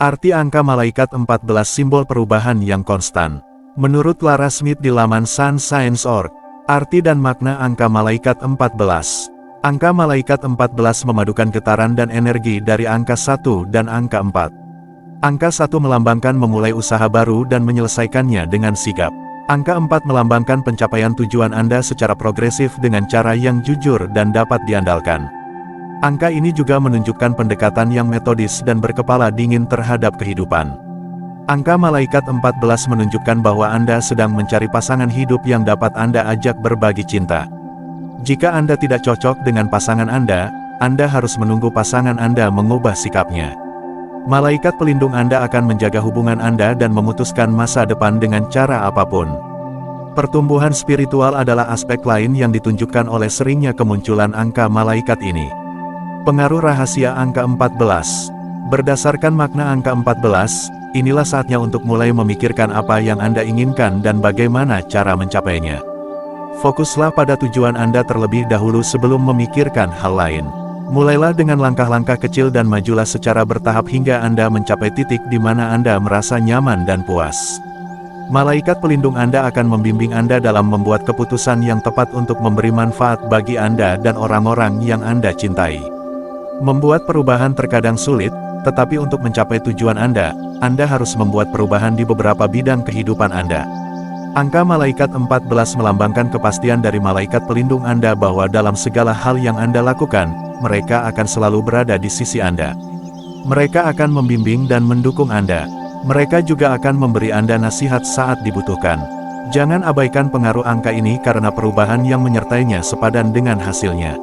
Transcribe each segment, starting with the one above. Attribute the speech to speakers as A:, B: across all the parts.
A: Arti angka malaikat 14 simbol perubahan yang konstan. Menurut Lara Smith di laman sunscience.org, arti dan makna angka malaikat 14. Angka malaikat 14 memadukan getaran dan energi dari angka 1 dan angka 4. Angka 1 melambangkan memulai usaha baru dan menyelesaikannya dengan sigap. Angka 4 melambangkan pencapaian tujuan Anda secara progresif dengan cara yang jujur dan dapat diandalkan. Angka ini juga menunjukkan pendekatan yang metodis dan berkepala dingin terhadap kehidupan. Angka malaikat 14 menunjukkan bahwa Anda sedang mencari pasangan hidup yang dapat Anda ajak berbagi cinta. Jika Anda tidak cocok dengan pasangan Anda harus menunggu pasangan Anda mengubah sikapnya. Malaikat pelindung Anda akan menjaga hubungan Anda dan memutuskan masa depan dengan cara apapun. Pertumbuhan spiritual adalah aspek lain yang ditunjukkan oleh seringnya kemunculan angka malaikat ini. Pengaruh rahasia angka 14. Berdasarkan makna angka 14, inilah saatnya untuk mulai memikirkan apa yang Anda inginkan dan bagaimana cara mencapainya. Fokuslah pada tujuan Anda terlebih dahulu sebelum memikirkan hal lain. Mulailah dengan langkah-langkah kecil dan majulah secara bertahap hingga Anda mencapai titik di mana Anda merasa nyaman dan puas. Malaikat pelindung Anda akan membimbing Anda dalam membuat keputusan yang tepat untuk memberi manfaat bagi Anda dan orang-orang yang Anda cintai. Membuat perubahan terkadang sulit, tetapi untuk mencapai tujuan Anda harus membuat perubahan di beberapa bidang kehidupan Anda. Angka malaikat 14 melambangkan kepastian dari malaikat pelindung Anda bahwa dalam segala hal yang Anda lakukan, mereka akan selalu berada di sisi Anda. Mereka akan membimbing dan mendukung Anda. Mereka juga akan memberi Anda nasihat saat dibutuhkan. Jangan abaikan pengaruh angka ini karena perubahan yang menyertainya sepadan dengan hasilnya.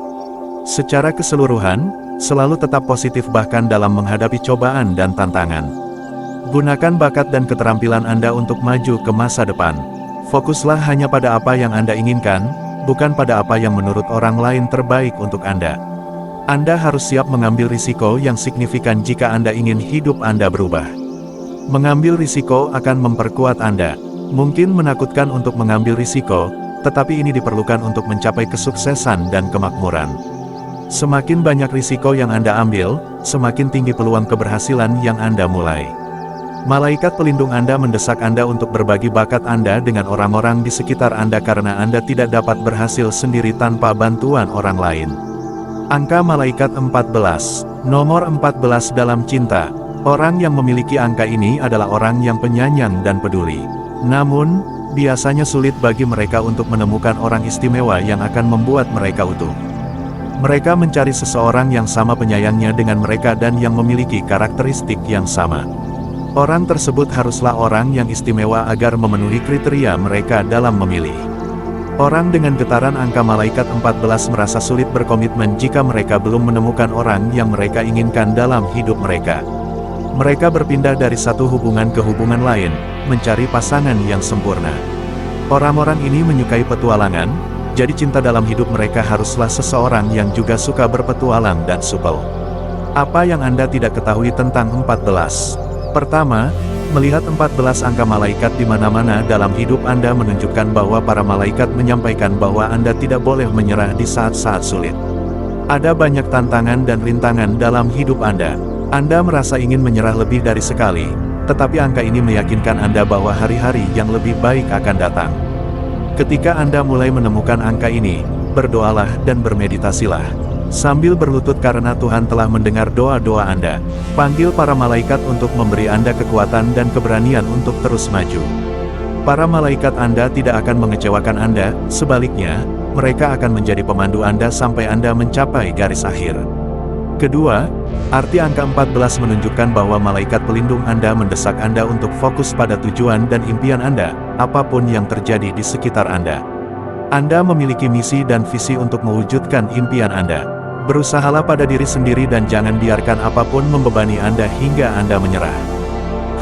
A: Secara keseluruhan, selalu tetap positif bahkan dalam menghadapi cobaan dan tantangan. Gunakan bakat dan keterampilan Anda untuk maju ke masa depan. Fokuslah hanya pada apa yang Anda inginkan, bukan pada apa yang menurut orang lain terbaik untuk Anda. Anda harus siap mengambil risiko yang signifikan jika Anda ingin hidup Anda berubah. Mengambil risiko akan memperkuat Anda. Mungkin menakutkan untuk mengambil risiko, tetapi ini diperlukan untuk mencapai kesuksesan dan kemakmuran. Semakin banyak risiko yang Anda ambil, semakin tinggi peluang keberhasilan yang Anda mulai. Malaikat pelindung Anda mendesak Anda untuk berbagi bakat Anda dengan orang-orang di sekitar Anda karena Anda tidak dapat berhasil sendiri tanpa bantuan orang lain. Angka malaikat 14. Nomor 14 dalam cinta. Orang yang memiliki angka ini adalah orang yang penyayang dan peduli. Namun, biasanya sulit bagi mereka untuk menemukan orang istimewa yang akan membuat mereka utuh. Mereka mencari seseorang yang sama penyayangnya dengan mereka dan yang memiliki karakteristik yang sama. Orang tersebut haruslah orang yang istimewa agar memenuhi kriteria mereka dalam memilih. Orang dengan getaran angka malaikat 14 merasa sulit berkomitmen jika mereka belum menemukan orang yang mereka inginkan dalam hidup mereka. Mereka berpindah dari satu hubungan ke hubungan lain, mencari pasangan yang sempurna. Orang-orang ini menyukai petualangan, jadi cinta dalam hidup mereka haruslah seseorang yang juga suka berpetualang dan supel. Apa yang Anda tidak ketahui tentang 14? Pertama, melihat 14 angka malaikat di mana-mana dalam hidup Anda menunjukkan bahwa para malaikat menyampaikan bahwa Anda tidak boleh menyerah di saat-saat sulit. Ada banyak tantangan dan rintangan dalam hidup Anda. Anda merasa ingin menyerah lebih dari sekali, tetapi angka ini meyakinkan Anda bahwa hari-hari yang lebih baik akan datang. Ketika Anda mulai menemukan angka ini, berdoalah dan bermeditasilah. Sambil berlutut karena Tuhan telah mendengar doa-doa Anda. Panggil para malaikat untuk memberi Anda kekuatan dan keberanian untuk terus maju. Para malaikat Anda tidak akan mengecewakan Anda, sebaliknya, mereka akan menjadi pemandu Anda sampai Anda mencapai garis akhir. Kedua, arti angka 14 menunjukkan bahwa malaikat pelindung Anda mendesak Anda untuk fokus pada tujuan dan impian Anda, apapun yang terjadi di sekitar Anda. Anda memiliki misi dan visi untuk mewujudkan impian Anda. Berusahalah pada diri sendiri dan jangan biarkan apapun membebani Anda hingga Anda menyerah.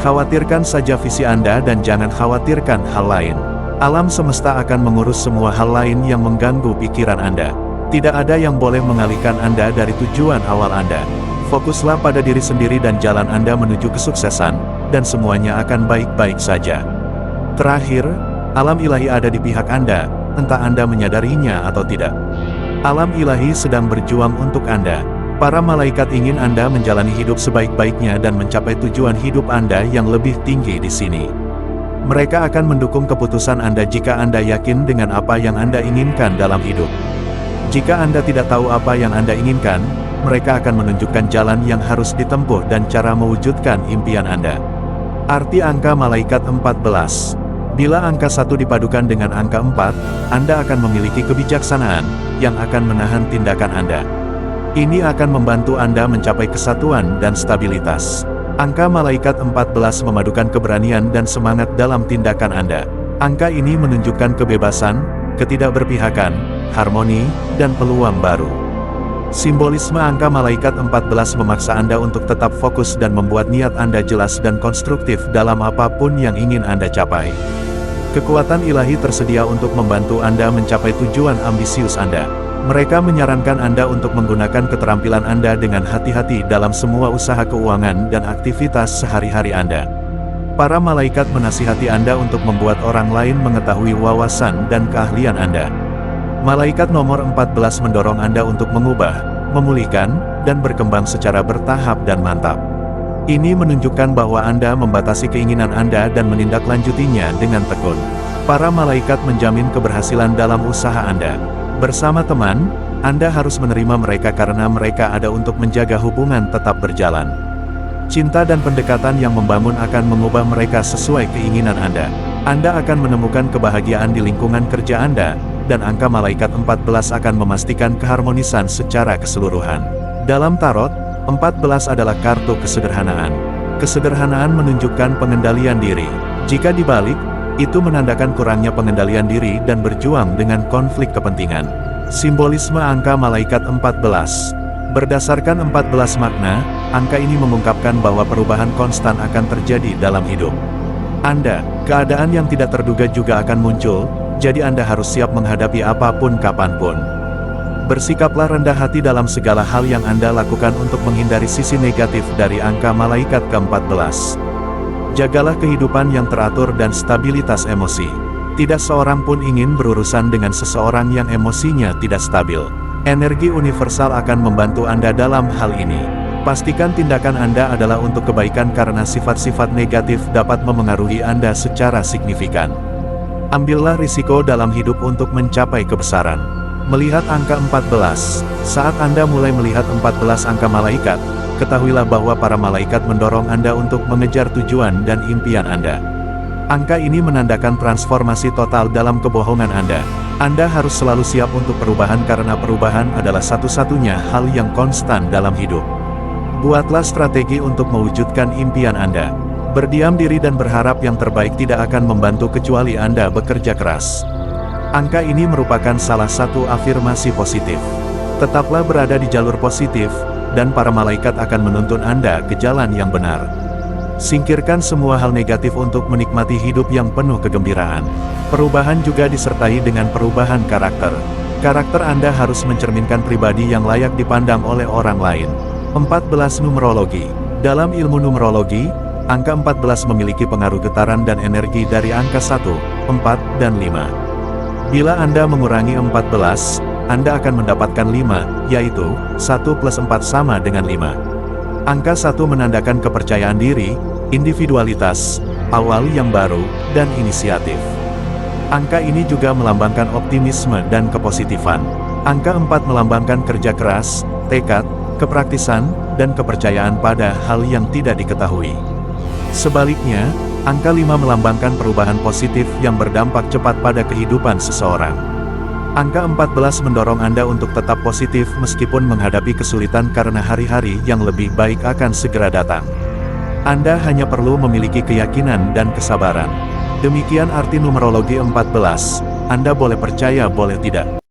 A: Khawatirkan saja visi Anda dan jangan khawatirkan hal lain. Alam semesta akan mengurus semua hal lain yang mengganggu pikiran Anda. Tidak ada yang boleh mengalihkan Anda dari tujuan awal Anda. Fokuslah pada diri sendiri dan jalan Anda menuju kesuksesan, dan semuanya akan baik-baik saja. Terakhir, alam ilahi ada di pihak Anda, entah Anda menyadarinya atau tidak. Alam ilahi sedang berjuang untuk Anda. Para malaikat ingin Anda menjalani hidup sebaik-baiknya dan mencapai tujuan hidup Anda yang lebih tinggi di sini. Mereka akan mendukung keputusan Anda jika Anda yakin dengan apa yang Anda inginkan dalam hidup. Jika Anda tidak tahu apa yang Anda inginkan, mereka akan menunjukkan jalan yang harus ditempuh dan cara mewujudkan impian Anda. Arti angka malaikat 14. Bila angka 1 dipadukan dengan angka 4, Anda akan memiliki kebijaksanaan yang akan menahan tindakan Anda. Ini akan membantu Anda mencapai kesatuan dan stabilitas. Angka malaikat 14 memadukan keberanian dan semangat dalam tindakan Anda. Angka ini menunjukkan kebebasan, ketidakberpihakan, harmoni, dan peluang baru. Simbolisme angka malaikat 14 memaksa Anda untuk tetap fokus dan membuat niat Anda jelas dan konstruktif dalam apapun yang ingin Anda capai. Kekuatan ilahi tersedia untuk membantu Anda mencapai tujuan ambisius Anda. Mereka menyarankan Anda untuk menggunakan keterampilan Anda dengan hati-hati dalam semua usaha keuangan dan aktivitas sehari-hari Anda. Para malaikat menasihati Anda untuk membuat orang lain mengetahui wawasan dan keahlian Anda. Malaikat nomor 14 mendorong Anda untuk mengubah, memulihkan, dan berkembang secara bertahap dan mantap. Ini menunjukkan bahwa Anda membatasi keinginan Anda dan menindaklanjutinya dengan tekun. Para malaikat menjamin keberhasilan dalam usaha Anda. Bersama teman, Anda harus menerima mereka karena mereka ada untuk menjaga hubungan tetap berjalan. Cinta dan pendekatan yang membangun akan mengubah mereka sesuai keinginan Anda. Anda akan menemukan kebahagiaan di lingkungan kerja Anda, dan angka malaikat 14 akan memastikan keharmonisan secara keseluruhan. Dalam tarot, 14 adalah kartu kesederhanaan. Kesederhanaan menunjukkan pengendalian diri. Jika dibalik, itu menandakan kurangnya pengendalian diri dan berjuang dengan konflik kepentingan. Simbolisme angka malaikat 14. Berdasarkan 14 makna, angka ini mengungkapkan bahwa perubahan konstan akan terjadi dalam hidup Anda. Keadaan yang tidak terduga juga akan muncul, jadi Anda harus siap menghadapi apapun kapanpun. Bersikaplah rendah hati dalam segala hal yang Anda lakukan untuk menghindari sisi negatif dari angka malaikat ke-14. Jagalah kehidupan yang teratur dan stabilitas emosi. Tidak seorang pun ingin berurusan dengan seseorang yang emosinya tidak stabil. Energi universal akan membantu Anda dalam hal ini. Pastikan tindakan Anda adalah untuk kebaikan karena sifat-sifat negatif dapat memengaruhi Anda secara signifikan. Ambillah risiko dalam hidup untuk mencapai kebesaran. Melihat angka 14. Saat Anda mulai melihat 14 angka malaikat, ketahuilah bahwa para malaikat mendorong Anda untuk mengejar tujuan dan impian Anda. Angka ini menandakan transformasi total dalam kebohongan Anda. Anda harus selalu siap untuk perubahan karena perubahan adalah satu-satunya hal yang konstan dalam hidup. Buatlah strategi untuk mewujudkan impian Anda. Berdiam diri dan berharap yang terbaik tidak akan membantu kecuali Anda bekerja keras. Angka ini merupakan salah satu afirmasi positif. Tetaplah berada di jalur positif, dan para malaikat akan menuntun Anda ke jalan yang benar. Singkirkan semua hal negatif untuk menikmati hidup yang penuh kegembiraan. Perubahan juga disertai dengan perubahan karakter. Karakter Anda harus mencerminkan pribadi yang layak dipandang oleh orang lain. 14 Numerologi. Dalam ilmu numerologi, angka 14 memiliki pengaruh getaran dan energi dari angka 1, 4, dan 5. Bila Anda mengurangi 14, Anda akan mendapatkan 5, yaitu 1 plus 4 sama dengan 5. Angka 1 menandakan kepercayaan diri, individualitas, awal yang baru, dan inisiatif. Angka ini juga melambangkan optimisme dan kepositifan. Angka 4 melambangkan kerja keras, tekad, kepraktisan, dan kepercayaan pada hal yang tidak diketahui. Sebaliknya, angka 5 melambangkan perubahan positif yang berdampak cepat pada kehidupan seseorang. Angka 14 mendorong Anda untuk tetap positif meskipun menghadapi kesulitan karena hari-hari yang lebih baik akan segera datang. Anda hanya perlu memiliki keyakinan dan kesabaran. Demikian arti numerologi 14. Anda boleh percaya boleh tidak.